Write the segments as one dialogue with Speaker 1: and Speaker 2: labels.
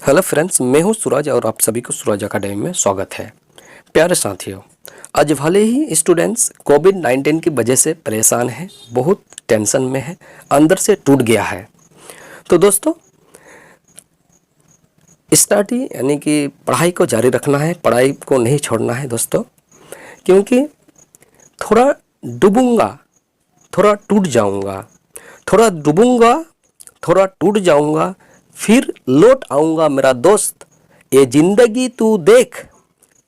Speaker 1: Hello friends, मैं हूं सूरज और आप सभी को सूरज अकेडमी में स्वागत है। प्यारे साथियों, आज भले ही स्टूडेंट्स कोविड-19 की वजह से परेशान हैं, बहुत टेंशन में है, अंदर से टूट गया है। तो दोस्तों, स्टडी यानी कि पढ़ाई को जारी रखना है, पढ़ाई को नहीं छोड़ना है दोस्तों, क्योंकि थोड़ा डूबूंगा, थोड़ा टूट जाऊंगा, थोड़ा डूबूंगा, थोड़ा टूट जाऊंगा, फिर लौट आऊंगा मेरा दोस्त। ये जिंदगी तू देख,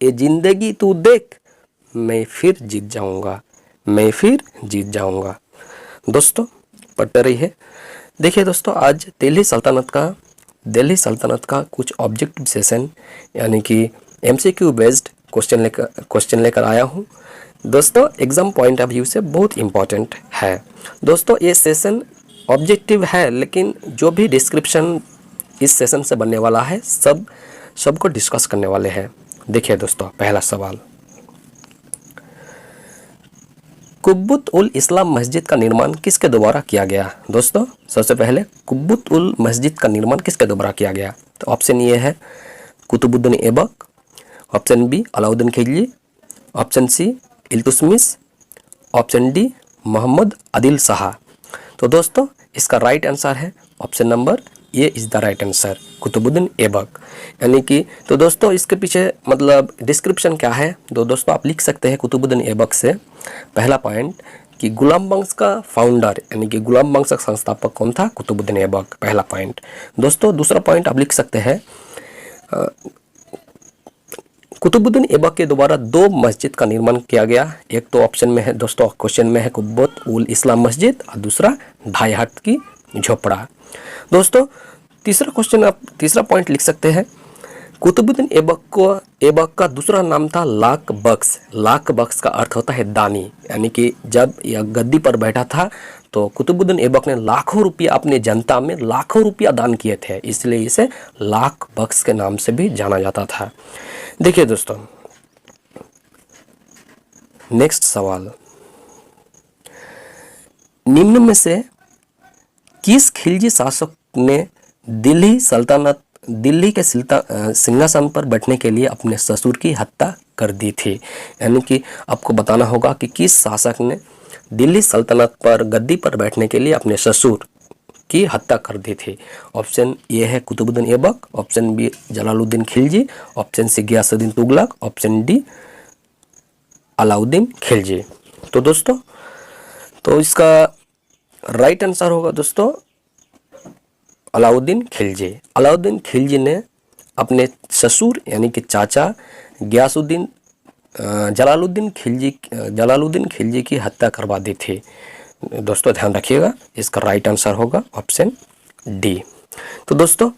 Speaker 1: ये जिंदगी तू देख, मैं फिर जीत जाऊंगा, मैं फिर जीत जाऊंगा। दोस्तों, पढ़ते रही है। देखिए दोस्तों, आज दिल्ली सल्तनत का कुछ ऑब्जेक्टिव सेशन यानी कि एमसीक्यू बेस्ड क्वेश्चन लेकर आया हूँ। दोस्तों, एग्ज़ाम पॉइंट ऑफ व्यू से बहुत इम्पॉर्टेंट है। दोस्तों, ये सेशन ऑब्जेक्टिव है, लेकिन जो भी डिस्क्रिप्शन इस सेशन से बनने वाला है सबको डिस्कस करने वाले हैं। देखिए दोस्तों, पहला सवाल, कुब्बत उल इस्लाम मस्जिद का निर्माण किसके द्वारा किया गया? दोस्तों, सबसे पहले कुब्बत उल मस्जिद का निर्माण किसके द्वारा किया गया? तो ऑप्शन ये है Qutubuddin Aibak, option B Alauddin Khilji, option C Iltutmish, option D Mohammad Adil Shah. तो दोस्तों, इसका राइट आंसर है ऑप्शन नंबर ये is the right answer, Qutubuddin Aibak. यानी कि तो दोस्तों, इसके पीछे मतलब डिस्क्रिप्शन क्या है? तो दोस्तों, आप लिख सकते हैं कुतुबुद्दीन ऐबक से पहला पॉइंट कि गुलाम वंश का फाउंडर यानी कि गुलाम वंश का संस्थापक कौन था? कुतुबुद्दीन ऐबक, पहला पॉइंट। दोस्तों, दूसरा पॉइंट आप लिख सकते हैं कुतुबुद्दीन ऐबक के द्वारा दो मस्जिद का निर्माण किया गया। एक तो ऑप्शन में है दोस्तों, क्वेश्चन में है कुब्बत उल इस्लाम मस्जिद, और दूसरा ढाई हाथ की झोपड़ा। दोस्तों, तीसरा पॉइंट लिख सकते हैं कुतुबुद्दीन ऐबक का दूसरा नाम था लाख बख्श। लाख बख्श का अर्थ होता है दानी, यानी कि जब यह गद्दी पर बैठा था तो कुतुबुद्दीन ऐबक ने लाखों रुपया अपने जनता में लाखों रुपया दान किए थे, इसलिए इसे लाख बख्श के नाम से भी जाना जाता था। देखिए दोस्तों, नेक्स्ट सवाल, निम्न में से किस खिलजी शासक ने दिल्ली के सिंहासन पर बैठने के लिए अपने ससुर की हत्या कर दी थी? यानी कि आपको बताना होगा कि किस शासक ने दिल्ली सल्तनत पर गद्दी पर बैठने के लिए अपने ससुर की हत्या कर दी थी। ऑप्शन ए है Qutubuddin Aibak, option B Jalaluddin Khilji, option C Ghiyasuddin Tughlaq, option D Alauddin Khilji. तो दोस्तों, तो इसका राइट आंसर होगा दोस्तों अलाउद्दीन खिलजी। अलाउद्दीन खिलजी ने अपने ससुर यानी कि चाचा जलालुद्दीन खिलजी की हत्या करवा दी थी। दोस्तों, ध्यान रखिएगा, इसका राइट आंसर होगा ऑप्शन डी। तो दोस्तों,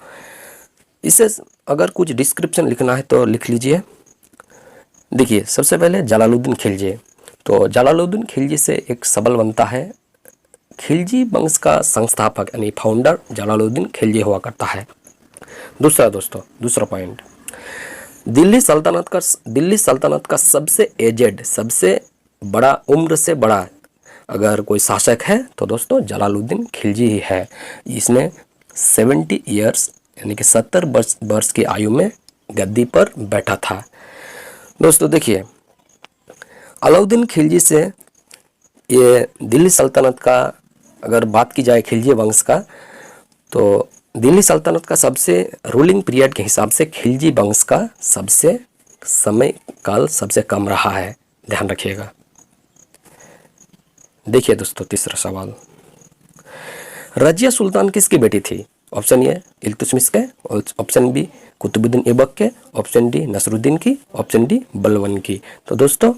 Speaker 1: इसे अगर कुछ डिस्क्रिप्शन लिखना है तो लिख लीजिए। देखिए, सबसे पहले जलालुद्दीन खिलजी, तो जलालुद्दीन खिलजी से एक सवाल बनता है, खिलजी वंश का संस्थापक यानी फाउंडर जलालुद्दीन खिलजी हुआ करता है। दूसरा पॉइंट, दिल्ली सल्तनत का सबसे एजेड, सबसे बड़ा, उम्र से बड़ा अगर कोई शासक है तो दोस्तों जलालुद्दीन खिलजी ही है। इसने 70 ईयर्स यानी कि 70 वर्ष की आयु में गद्दी पर बैठा था। दोस्तों देखिए, अलाउद्दीन खिलजी से ये दिल्ली सल्तनत का अगर बात की जाए खिलजी वंश का, तो दिल्ली सल्तनत का सबसे रूलिंग पीरियड के हिसाब से खिलजी वंश का सबसे समय काल सबसे कम रहा है, ध्यान रखिएगा। देखिए दोस्तों, तीसरा सवाल, रजिया सुल्तान किसकी बेटी थी? ऑप्शन ए इल्तुतमिश के, ऑप्शन बी कुतुबुद्दीन ऐबक के, ऑप्शन डी नसरुद्दीन की, ऑप्शन डी बलबन की। तो दोस्तों,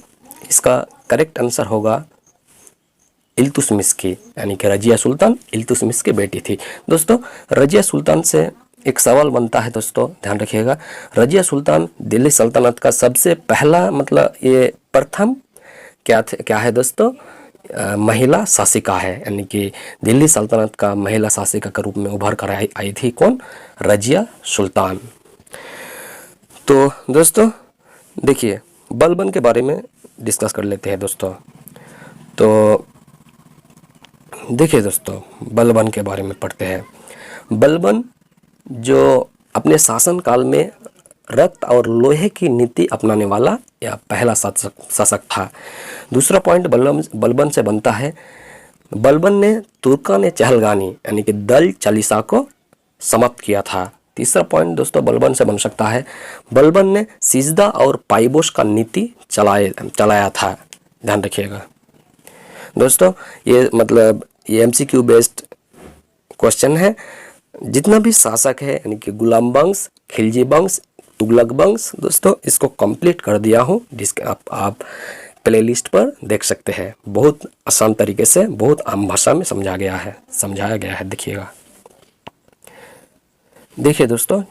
Speaker 1: इसका करेक्ट आंसर होगा इल्तुतमिश की, यानी कि रजिया सुल्तान इल्तुतमिश की बेटी थी। दोस्तों, रजिया सुल्तान से एक सवाल बनता है, दोस्तों ध्यान रखिएगा, रजिया सुल्तान दिल्ली सल्तनत का सबसे पहला मतलब ये प्रथम क्या है दोस्तों, महिला शासिका है, यानी कि दिल्ली सल्तनत का महिला शासिका के रूप में उभर कर आई थी कौन? रजिया सुल्तान। तो दोस्तों देखिए, बलबन के बारे में डिस्कस कर लेते हैं दोस्तों। तो देखिए दोस्तों, बलबन के बारे में पढ़ते हैं। बलबन जो अपने शासनकाल में रक्त और लोहे की नीति अपनाने वाला या पहला शासक था। दूसरा पॉइंट बलबन से बनता है, बलबन ने तुर्कान चहलगानी यानी कि दल चालीसा को समाप्त किया था। तीसरा पॉइंट दोस्तों बलबन से बन सकता है, बलबन ने सिजदा और पाइबोश का नीति चलाया था। ध्यान रखिएगा दोस्तों, ये MCQ बेस्ड क्वेश्चन है। जितना भी शासक है यानी कि गुलाम वंश, खिलजी वंश, तुगलक वंश, दोस्तों इसको कंप्लीट कर दिया हूँ, जिसके आप प्लेलिस्ट पर देख सकते हैं। बहुत आसान तरीके से, बहुत आम भाषा में समझाया गया है। देखिए दोस्तों,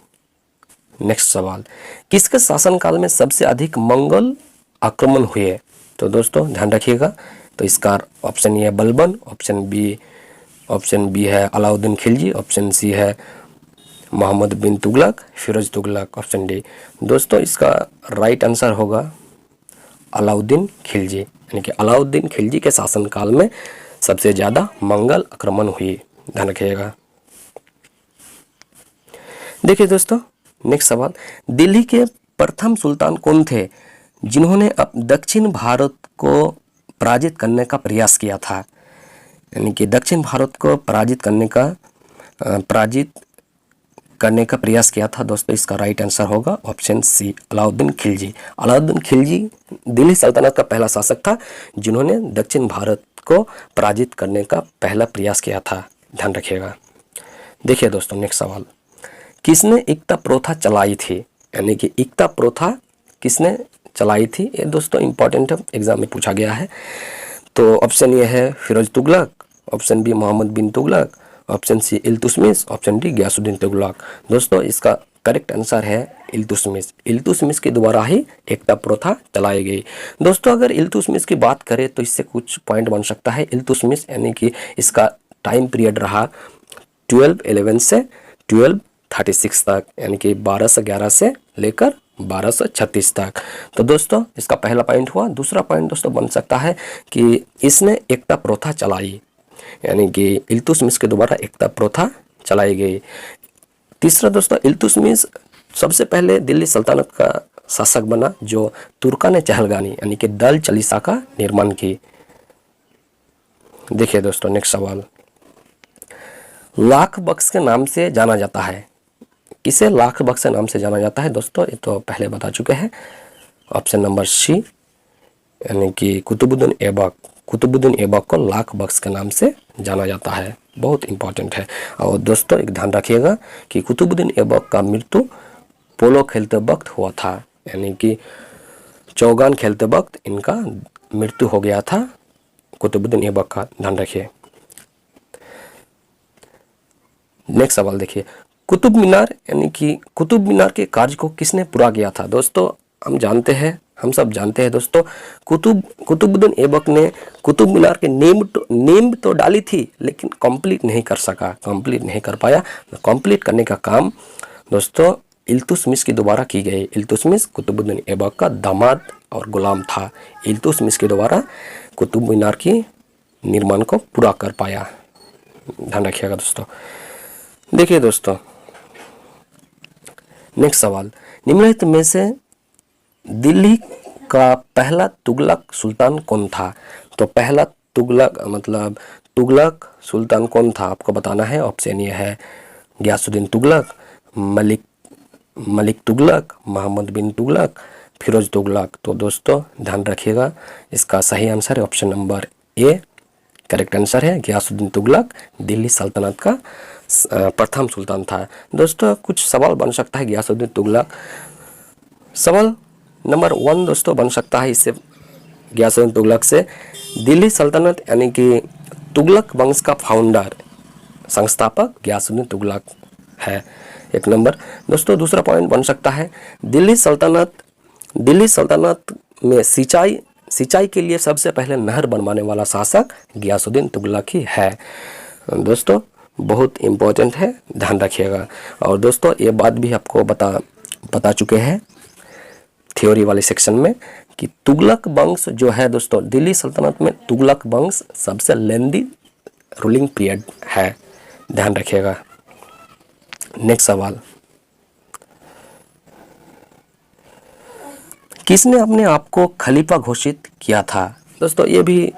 Speaker 1: नेक्स्ट सवाल, किसके शासनकाल में सबसे अधिक मंगोल आक्रमण हुए? तो दोस्तों ध्यान रखिएगा, तो इसका ऑप्शन ए है बलबन, ऑप्शन बी है अलाउद्दीन खिलजी, ऑप्शन सी है मोहम्मद बिन तुगलक, फिरोज तुगलक, ऑप्शन डी। दोस्तों इसका राइट आंसर होगा अलाउद्दीन खिलजी, यानी कि अलाउद्दीन खिलजी के शासनकाल में सबसे ज़्यादा मंगल आक्रमण हुई। ध्यान रखिएगा। देखिए दोस्तों, नेक्स्ट सवाल, दिल्ली के प्रथम सुल्तान कौन थे जिन्होंने अब दक्षिण भारत को पराजित करने का प्रयास किया था? यानी कि दक्षिण भारत को पराजित करने का प्रयास किया था। दोस्तों इसका राइट आंसर होगा ऑप्शन सी, अलाउद्दीन खिलजी। अलाउद्दीन खिलजी दिल्ली सल्तनत का पहला शासक था जिन्होंने दक्षिण भारत को पराजित करने का पहला प्रयास किया था। ध्यान रखिएगा। देखिए दोस्तों, नेक्स्ट सवाल, किसने एकता प्रथा चलाई थी? यानी कि एकता प्रथा किसने चलाई थी? ये दोस्तों इंपॉर्टेंट है, एग्जाम में पूछा गया है। तो ऑप्शन ये है Firoz Tughlaq, option B Mohammad bin Tughlaq, option C Iltutmish, option D Ghiyasuddin Tughlaq. दोस्तों इसका करेक्ट आंसर है इल्तुतमिश। इल्तुतमिश के द्वारा ही एकता प्रथा चलाई गई। दोस्तों अगर इल्तुतमिश की बात करें तो इससे कुछ पॉइंट बन सकता है। इल्तुतमिश यानी कि इसका टाइम पीरियड रहा 1211 से 1236 तक, यानी कि 1211 से लेकर 1236 तक। तो दोस्तों इसका पहला पॉइंट हुआ। दूसरा पॉइंट दोस्तों बन सकता है कि इसने एकता प्रथा चलाई, यानी कि इल्तुतमिश के द्वारा एकता प्रथा चलाई गई। तीसरा दोस्तों, इल्तुतमिश सबसे पहले दिल्ली सल्तनत का शासक बना जो तुर्कान चहलगानी यानी कि दल चालीसा का निर्माण की। देखिए दोस्तों, नेक्स्ट सवाल, लाख बख्श के नाम से जाना जाता है? किसे लाख बख्श के नाम से जाना जाता है? दोस्तों ये तो पहले बता चुके हैं। ऑप्शन नंबर सी, यानी कि कुतुबुद्दीन ऐबक। कुतुबुद्दीन ऐबक को लाख बख्श के नाम से जाना जाता है। बहुत इंपॉर्टेंट है। और दोस्तों एक ध्यान रखिएगा कि कुतुबुद्दीन ऐबक का मृत्यु पोलो खेलते वक्त हुआ था, यानी कि चौगान खेलते वक्त इनका मृत्यु हो गया था कुतुबुद्दीन ऐबक का। ध्यान रखिए। नेक्स्ट सवाल देखिए, कुतुब मीनार यानी कि कुतुब मीनार के कार्य को किसने पूरा किया था? दोस्तों हम सब जानते हैं दोस्तों, कुतुबुद्दीन ऐबक ने कुतुब मीनार के नींव तो डाली थी लेकिन कंप्लीट नहीं कर पाया। कंप्लीट करने का काम दोस्तों इल्तुतमिश के द्वारा की गई। इल्तुतमिश कुतुबुद्दीन ऐबक का दामाद और गुलाम था। इल्तुतमिश के द्वारा कुतुब मीनार की निर्माण को पूरा कर पाया। ध्यान रखिएगा दोस्तों। देखिए दोस्तों, नेक्स्ट सवाल, निम्नलिखित में से दिल्ली का पहला तुगलक सुल्तान कौन था? तो पहला तुगलक सुल्तान कौन था आपको बताना है। ऑप्शन ये है गयासुद्दीन तुगलक, मलिक तुगलक, मोहम्मद बिन तुगलक, फिरोज तुगलक। तो दोस्तों ध्यान रखिएगा, इसका सही आंसर है ऑप्शन नंबर ए। करेक्ट आंसर है गयासुद्दीन तुगलक दिल्ली सल्तनत का प्रथम सुल्तान था। दोस्तों कुछ सवाल बन सकता है गयासुद्दीन तुगलक। सवाल नंबर 1 दोस्तों बन सकता है इससे गयासुद्दीन तुगलक से, दिल्ली सल्तनत यानी कि तुगलक वंश का फाउंडर संस्थापक गयासुद्दीन तुगलक है। एक नंबर। दोस्तों दूसरा पॉइंट बन सकता है दिल्ली सल्तनत में सिंचाई के लिए सबसे पहले नहर बनवाने वाला शासक गयासुद्दीन तुगलक ही है। दोस्तों बहुत इम्पोर्टेंट है, ध्यान रखिएगा। और दोस्तों ये बात भी आपको बता चुके हैं थ्योरी वाले सेक्शन में कि तुगलक वंश जो है दोस्तों, दिल्ली सल्तनत में तुगलक वंश सबसे लेंदी रूलिंग पीरियड है। ध्यान रखिएगा। नेक्स्ट सवाल, किसने अपने आप को खलीफा घोषित किया था? दोस्तों ये भी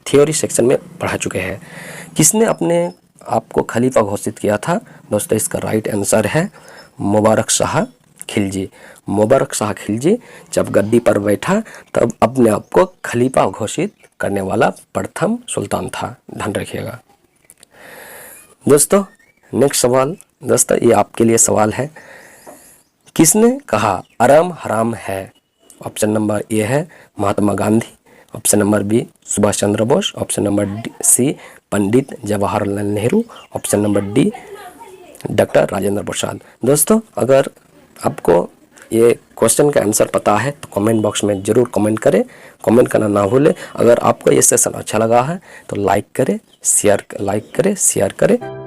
Speaker 1: थ्योरी सेक्शन में पढ़ा चुके हैं। किसने अपने आप को खलीफा घोषित किया था? दोस्तों इसका राइट आंसर है मुबारक शाह खिलजी। मुबारक शाह खिलजी जब गद्दी पर बैठा तब अपने आप को खलीफा घोषित करने वाला प्रथम सुल्तान था। ध्यान रखिएगा दोस्तों। नेक्स्ट सवाल दोस्तों, ये आपके लिए सवाल है। किसने कहा आराम हराम है? ऑप्शन नंबर ए है Mahatma Gandhi, option number B Subhash Chandra Bose, option number C Pandit Jawaharlal Nehru, option number D doctor Rajendra Prasad. दोस्तों अगर आपको ये क्वेश्चन का आंसर पता है तो कमेंट बॉक्स में ज़रूर कमेंट करें, कमेंट करना ना भूलें। अगर आपको ये सेशन अच्छा लगा है तो लाइक करें, शेयर करें।